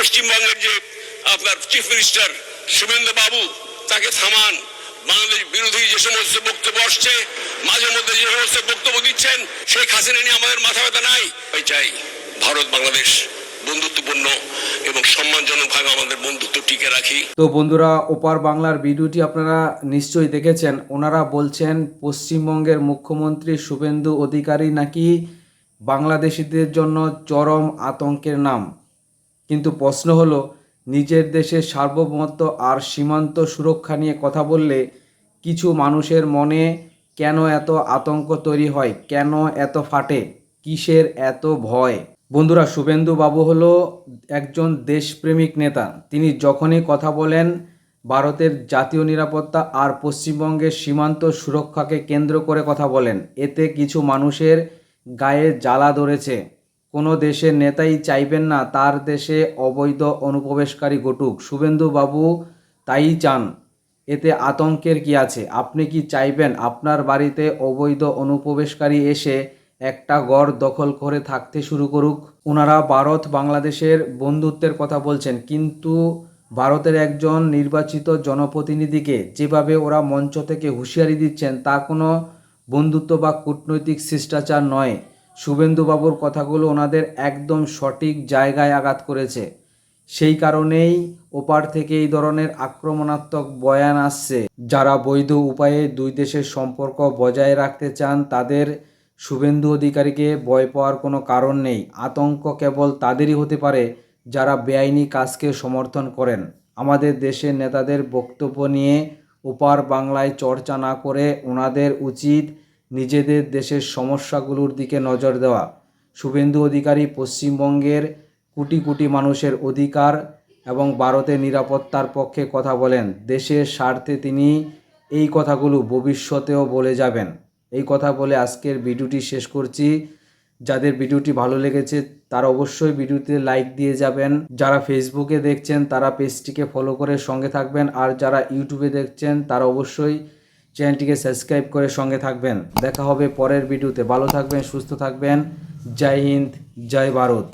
পশ্চিমবঙ্গের যে আপনার চিফ মিনিস্টার শুভেন্দু বাবু, তাকে থামান। বাংলাদেশ বিরোধী যে সমস্ত বক্তব্য আসছে, মাঝে মধ্যে যে সমস্ত বক্তব্য দিচ্ছেন, শেখ হাসিনা নিয়ে আমাদের মাথা ব্যথা নাই। চাই ভারত বাংলাদেশ বন্ধুত্বপূর্ণ এবং সম্মানজনকভাবে আমাদের বন্ধুত্ব টিকে রাখি। তো বন্ধুরা, ওপার বাংলার ভিডিওটি আপনারা নিশ্চয়ই দেখেছেন। ওনারা বলছেন পশ্চিমবঙ্গের মুখ্যমন্ত্রী শুভেন্দু অধিকারী নাকি বাংলাদেশিদের জন্য চরম আতঙ্কের নাম। কিন্তু প্রশ্ন হলো, নিজের দেশের সার্বভৌমত্ব আর সীমান্ত সুরক্ষা নিয়ে কথা বললে কিছু মানুষের মনে কেন এত আতঙ্ক তৈরি হয়, কেন এত ফাটে, কিসের এত ভয়? বন্ধুরা, শুভেন্দু বাবু হলো একজন দেশপ্রেমিক নেতা। তিনি যখনই কথা বলেন ভারতের জাতীয় নিরাপত্তা আর পশ্চিমবঙ্গের সীমান্ত সুরক্ষাকে কেন্দ্র করে কথা বলেন। এতে কিছু মানুষের গায়ে জ্বালা ধরেছে। কোনো দেশের নেতাই চাইবেন না তার দেশে অবৈধ অনুপ্রবেশকারী ঘটুক। শুভেন্দু বাবু তাই চান। এতে আতঙ্কের কি আছে? আপনি কি চাইবেন আপনার বাড়িতে অবৈধ অনুপ্রবেশকারী এসে একটা ঘর দখল করে থাকতে শুরু করুক? ওনারা ভারত বাংলাদেশের বন্ধুত্বের কথা বলছেন, কিন্তু ভারতের একজন নির্বাচিত জনপ্রতিনিধিকে যেভাবে ওরা মঞ্চ থেকে হুঁশিয়ারি দিচ্ছেন, তা কোনো বন্ধুত্ব বা কূটনৈতিক শিষ্টাচার নয়। শুভেন্দুবাবুর কথাগুলো ওনাদের একদম সঠিক জায়গায় আঘাত করেছে। সেই কারণেই ওপার থেকে এই ধরনের আক্রমণাত্মক বয়ান আসছে। যারা বৈধ উপায়ে দুই দেশের সম্পর্ক বজায় রাখতে চান, তাদের শুভেন্দু অধিকারীকে ভয় পাওয়ার কোনো কারণ নেই। আতঙ্ক কেবল তাদেরই হতে পারে যারা বেআইনি কাজকে সমর্থন করেন। আমাদের দেশের নেতাদের বক্তব্য নিয়ে ওপার বাংলায় চর্চা না করে ওনাদের উচিত নিজেদের দেশের সমস্যাগুলোর দিকে নজর দেওয়া। শুভেন্দু অধিকারী পশ্চিমবঙ্গের কোটি কোটি মানুষের অধিকার এবং ভারতের নিরাপত্তার পক্ষে কথা বলেন। দেশের স্বার্থে তিনি এই কথাগুলো ভবিষ্যতেও বলে যাবেন। এই কথা বলে আজকের ভিডিওটি শেষ করছি। যাদের ভিডিওটি ভালো লেগেছে তারা অবশ্যই ভিডিওতে লাইক দিয়ে যাবেন। যারা ফেসবুকে দেখছেন তারা পেজটিকে ফলো করে সঙ্গে থাকবেন, আর যারা ইউটিউবে দেখছেন তারা অবশ্যই চ্যানেলটিকে সাবস্ক্রাইব করে সঙ্গে থাকবেন। দেখা হবে পরের ভিডিওতে। ভালো থাকবেন, সুস্থ থাকবেন। জয় হিন্দ, জয় ভারত।